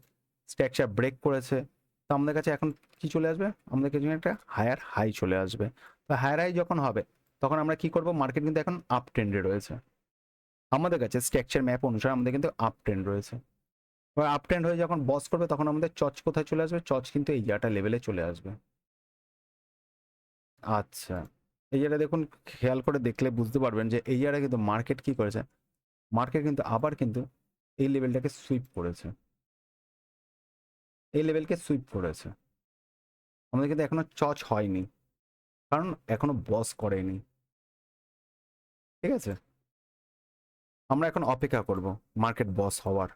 স্ট্রাকচার ব্রেক করেছে। তো আমাদের কাছে এখন কি চলে আসবে, আমাদের কাছে একটা হায়ার হাই চলে আসবে। তো হায়ার হাই যখন হবে তখন আমরা কি করব, মার্কেট কিন্তু এখন আপ ট্রেন্ডে রয়েছে, আমাদের কাছে স্ট্রাকচার ম্যাপ অনুসারে আমাদের কিন্তু আপ ট্রেন্ড রয়েছে। এবার আপ ট্রেন্ড হয়ে যখন বস করবে তখন আমাদের চচ কোথায় চলে আসবে, চচ কিন্তু এই জায়গাটা লেভেলে চলে আসবে। আচ্ছা, এই জায়গাটা দেখুন, খেয়াল করে দেখলে বুঝতে পারবেন যে এই জায়গাটা কিন্তু মার্কেট কি করেছে, মার্কেট কিন্তু আবার কিন্তু এই লেভেলটাকে সুইপ করেছে, এই লেভেলকে সুইপ করেছে। আমাদের কিন্তু এখনো চচ হয়নি, কারণ এখনো বস করেনি, ঠিক আছে। আমরা এখন অপেক্ষা করব মার্কেট বস হওয়ার।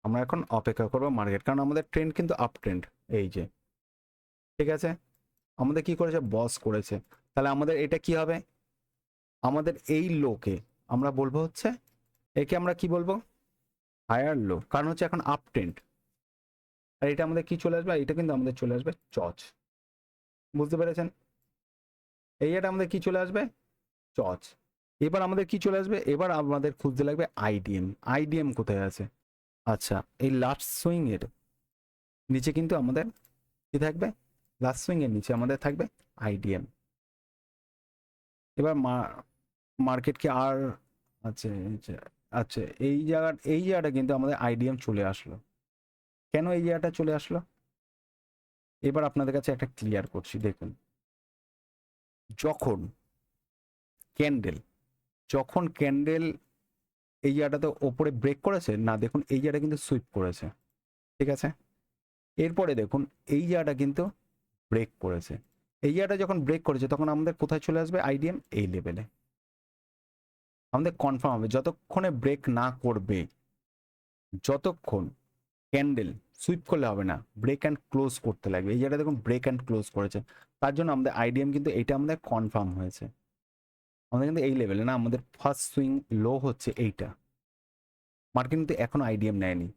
আমরা এখন অপেক্ষা করবো মার্কেট, কারণ আমাদের ট্রেন্ড কিন্তু আপ ট্রেন্ড। এই যে ঠিক আছে, আমাদের কি করেছে, বস করেছে। তাহলে আমাদের এটা কি হবে, আমাদের এই লোকে আমরা বলবো হচ্ছে, একে আমরা কি বলবো, হায়ার লো, কারণ হচ্ছে এখন আপ ট্রেন্ড। আর এটা আমাদের কি চলে আসবে, এটা কিন্তু আমাদের চলে আসবে চচ। বুঝতে পেরেছেন, এই এটা আমাদের কি চলে আসবে, চচ। এবার আমাদের কি চলে আসবে, এবার আমাদের খুঁজতে লাগবে আইডিএম। আইডিএম কোথায় আছে, আচ্ছা এই লাস্ট সুইং এর নিচে কিন্তু আমাদের কি থাকবে, লাস্ট সুইং এর নিচে আমাদের থাকবে আইডিএম। এবার মার্কেট কি আর, আচ্ছা আচ্ছা আচ্ছা, এই জায়গাটা কিন্তু আমাদের আইডিএম চলে আসলো। কেন এই জায়গাটা চলে আসলো, এবার আপনাদের কাছে একটা ক্লিয়ার করছি। দেখুন, যখন ক্যান্ডেল যখন ক্যান্ডেল এই জায়গাটাতে ওপরে ব্রেক করেছে না, দেখুন এই জায়গাটা কিন্তু সুইপ করেছে, ঠিক আছে। এরপরে দেখুন এই জায়গাটা কিন্তু ব্রেক করেছে। এই জায়গাটা যখন ব্রেক করেছে তখন আমাদের কোথায় চলে আসবে, আইডিএম এই লেভেলে আমাদের কনফার্ম হবে। যতক্ষণে ব্রেক না করবে, যতক্ষণ ক্যান্ডেল সুইপ করলে হবে না, ব্রেক অ্যান্ড ক্লোজ করতে লাগবে। এই জায়গাটা দেখুন ব্রেক অ্যান্ড ক্লোজ করেছে, তার জন্য আমাদের আইডিএম কিন্তু এইটা আমাদের কনফার্ম হয়েছে। আমাদের কিন্তু এই লেভেলে না, আমাদের ফার্স্ট সুইং লো হচ্ছে এইটা। মার্কেট কিন্তু এখনো আইডিএম নেয়নি,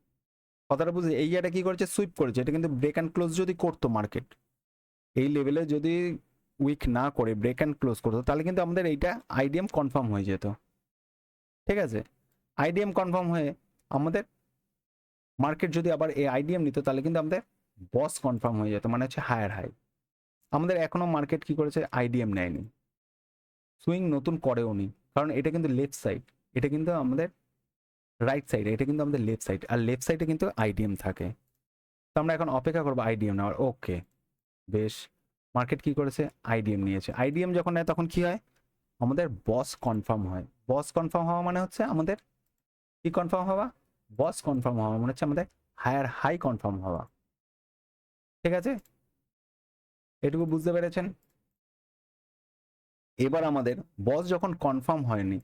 কথাটা বুঝে। এই জায়গাটা কি করেছে, সুইপ করেছে। এটা কিন্তু ব্রেক অ্যান্ড ক্লোজ যদি করতো মার্কেট, এই লেভেলে যদি উইক না করে ব্রেক অ্যান্ড ক্লোজ করতো, তাহলে কিন্তু আমাদের এইটা আইডিএম কনফার্ম হয়ে যেত, ঠিক আছে। আইডিএম কনফার্ম হয়ে আমাদের মার্কেট যদি আবার এই আইডিএম নিত, তাহলে কিন্তু আমাদের বস কনফার্ম হয়ে যেত, মানে হচ্ছে হায়ার হাই। আমাদের এখনো মার্কেট কি করেছে, আইডিএম নেয়নি, সুইং নতুন করেও নি, কারণ এটা কিন্তু লেফট সাইড, এটা কিন্তু আমাদের রাইট সাইড, এটা কিন্তু আমাদের লেফট সাইড, আর লেফট সাইডে কিন্তু আইডিএম থাকে। তো আমরা এখন অপেক্ষা করবো আইডিএম নেওয়ার। ওকে, বেশ, মার্কেট কি করেছে, আইডিএম নিয়েছে। আইডিএম যখন নেয় তখন কি হয়, আমাদের বস কনফার্ম হয়। বস কনফার্ম হওয়া মানে হচ্ছে আমাদের কি কনফার্ম হওয়া, বস কনফার্ম হওয়া মানে হচ্ছে আমাদের হায়ার হাই কনফার্ম হওয়া, ঠিক আছে। এটুকু বুঝতে পেরেছেন। এবার আমাদের বস যখন কনফার্ম হয়নি,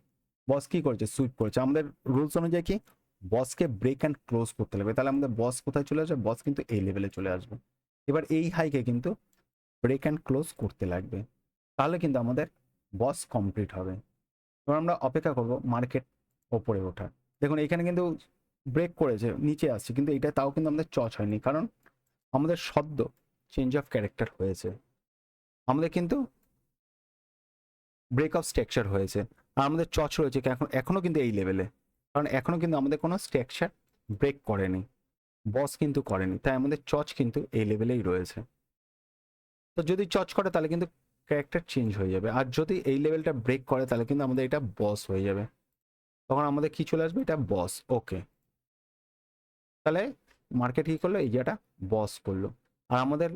বস কি করেছে, সুইপ করেছে। আমাদের রুলস অনুযায়ী কি, বসকে ব্রেক অ্যান্ড ক্লোজ করতে লাগবে। তাহলে আমাদের বস কোথায় চলে আসবে, বস কিন্তু এই লেভেলে চলে আসবে। এবার এই হাইকে কিন্তু ব্রেক অ্যান্ড ক্লোজ করতে লাগবে, তাহলে কিন্তু আমাদের বস কমপ্লিট হবে। এবার আমরা অপেক্ষা করব মার্কেট ওপরে ওঠা। দেখুন এখানে কিন্তু ব্রেক করেছে, নিচে আসছে, কিন্তু এটা তাও কিন্তু আমাদের চচ হয়নি, কারণ আমাদের সদ্য চেঞ্জ অফ ক্যারেক্টার হয়েছে। আমাদের কিন্তু ব্রেক অফ স্ট্রাকচার হয়েছে, আর আমাদের চচ রয়েছে এখনো কিন্তু এই লেভেলে, কারণ এখনো কিন্তু আমাদের কোনো স্ট্রাকচার ব্রেক করেনি, বস কিন্তু করেনি, তাই আমাদের চচ কিন্তু এই লেভেলেই রয়েছে। তো যদি চচ করে তাহলে কিন্তু ক্যারেক্টার চেঞ্জ হয়ে যাবে, আর যদি এই লেভেলটা ব্রেক করে তাহলে কিন্তু আমাদের এটা বস হয়ে যাবে, তখন আমাদের কি চলে আসবে, এটা বস। ওকে, তাহলে মার্কেট কি করলো, এই জায়গাটা বস করলো, আর আমাদের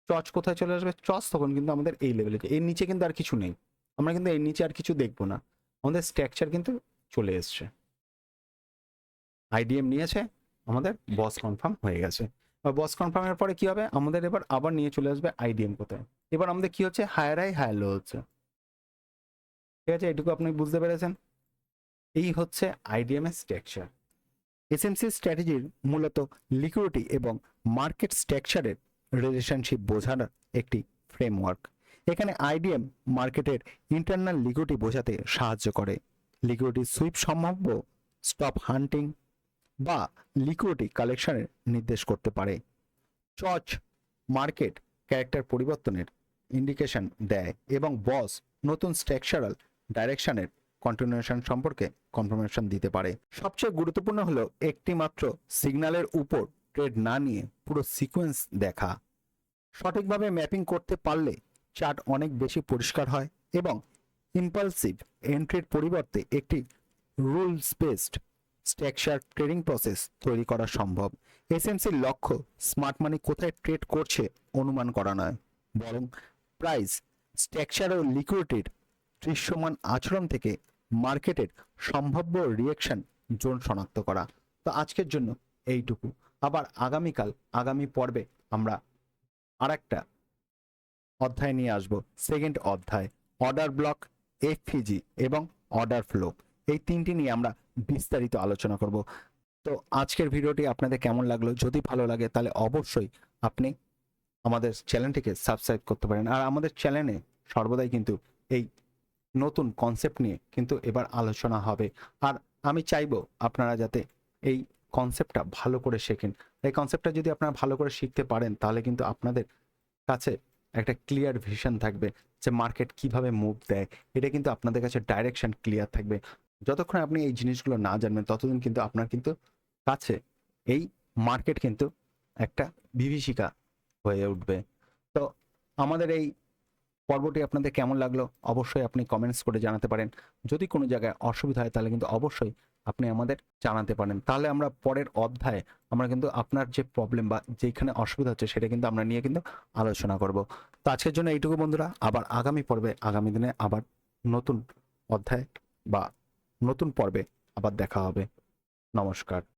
চচ কোথায় চলে আসবে, চচ তখন কিন্তু আমাদের এই লেভেলে, এর নিচে কিন্তু আর কিছু নেই, আমরা কিন্তু এর নিচে আর কিছু দেখবো না, আমাদের স্ট্রাকচার কিন্তু চলে এসছে, আইডিএম নিয়েছে, আমাদের বস কনফার্ম হয়ে গেছে। বস কনফার্মের পরে কি হবে, আমাদের এবার আবার নিয়ে চলে আসবে আইডিএম কোথায়। এবার আমাদের কি হচ্ছে, হায়ার হাই হায়ার লো হচ্ছে, ঠিক আছে। এটুকু আপনি বুঝতে পেরেছেন। এই হচ্ছে আইডিএম এর স্ট্রাকচার। এসএমসি স্ট্র্যাটেজির মূলত লিকুইডিটি এবং মার্কেট স্ট্রাকচারের রিলেশনশিপ বোঝার একটি ফ্রেমওয়ার্ক। এখানে আইডিএম মার্কেটের ইন্টারনাল লিকুইডিটি বোঝাতে সাহায্য করে। লিকুইডিটি সুইপ সম্ভাব্য স্টপ হান্টিং বা লিকুইডিটি কালেকশনের নির্দেশ করতে পারে। চচ মার্কেট ক্যারেক্টার পরিবর্তনের ইন্ডিকেশন দেয় এবং বস নতুন স্ট্রাকচারাল ডাইরেকশনের কন্টিনিউশন সম্পর্কে কনফার্মেশন দিতে পারে। সবচেয়ে গুরুত্বপূর্ণ হলো একটি মাত্র সিগন্যালের উপর ট্রেড না নিয়ে পুরো সিকোয়েন্স দেখা। সঠিকভাবে ম্যাপিং করতে পারলে চার্ট অনেক বেশি পরিষ্কার হয় এবং ইম্পালসিভ এন্ট্রির পরিবর্তে একটি rules based structure trading process তৈরি করা সম্ভব। এসএমসির লক্ষ্য স্মার্ট মানি কোথায় ট্রেড করছে অনুমান করা নয়, বরং প্রাইস স্ট্রাকচার ও লিকুইডিটির দৃশ্যমান আচরণ থেকে মার্কেটের সম্ভাব্য রিঅ্যাকশন জোন শনাক্ত করা। তো আজকের জন্য এইটুকু। আবার আগামী পর্বে আমরা আরেকটা অধ্যায় নিয়ে আসব, সেকেন্ড অধ্যায়, অর্ডার ব্লক, এফপিজি এবং অর্ডার ফ্লো। এই তিনটি নিয়ে আমরা বিস্তারিত আলোচনা করব। তো আজকের ভিডিওটি আপনাদের কেমন লাগলো? যদি ভালো লাগে তাহলে অবশ্যই আপনি আমাদের চ্যানেলটিকে সাবস্ক্রাইব করতে পারেন। আর আমাদের চ্যানেলে সর্বদাই কিন্তু এই নতুন কনসেপ্ট নিয়ে কিন্তু এবার আলোচনা হবে। আর আমি চাইবো আপনারা যাতে এই কনসেপ্টটা ভালো করে শেখেন। এই কনসেপ্টটা যদি আপনারা ভালো করে শিখতে পারেন তাহলে কিন্তু আপনাদের কাছে একটা ক্লিয়ার ভিশন থাকবে যে মার্কেট কিভাবে মুভ দেয়। এটা কিন্তু আপনাদের কাছে ডাইরেকশন ক্লিয়ার থাকবে। যতক্ষণ আপনি এই জিনিসগুলো না জানবেন ততদিন কিন্তু আপনার কিন্তু কাছে এই মার্কেট কিন্তু একটা বিভীষিকা হয়ে উঠবে। তো আমাদের এই পর্বটি আপনাদের কেমন লাগলো অবশ্যই আপনি কমেন্টস করে জানাতে পারেন। যদি কোনো জায়গায় অসুবিধা হয় তাহলে কিন্তু অবশ্যই আপনি আমাদের জানাতে পারেন। তাহলে আমরা পরের অধ্যায়ে আমরা কিন্তু আপনার যে প্রবলেম বা যেখানে অসুবিধা হচ্ছে সেটা কিন্তু আমরা নিয়ে কিন্তু আলোচনা করব। তো আজকের জন্য এইটুকু বন্ধুরা, আবার আগামী পর্বে আগামী দিনে আবার নতুন অধ্যায় বা নতুন পর্বে আবার দেখা হবে। নমস্কার।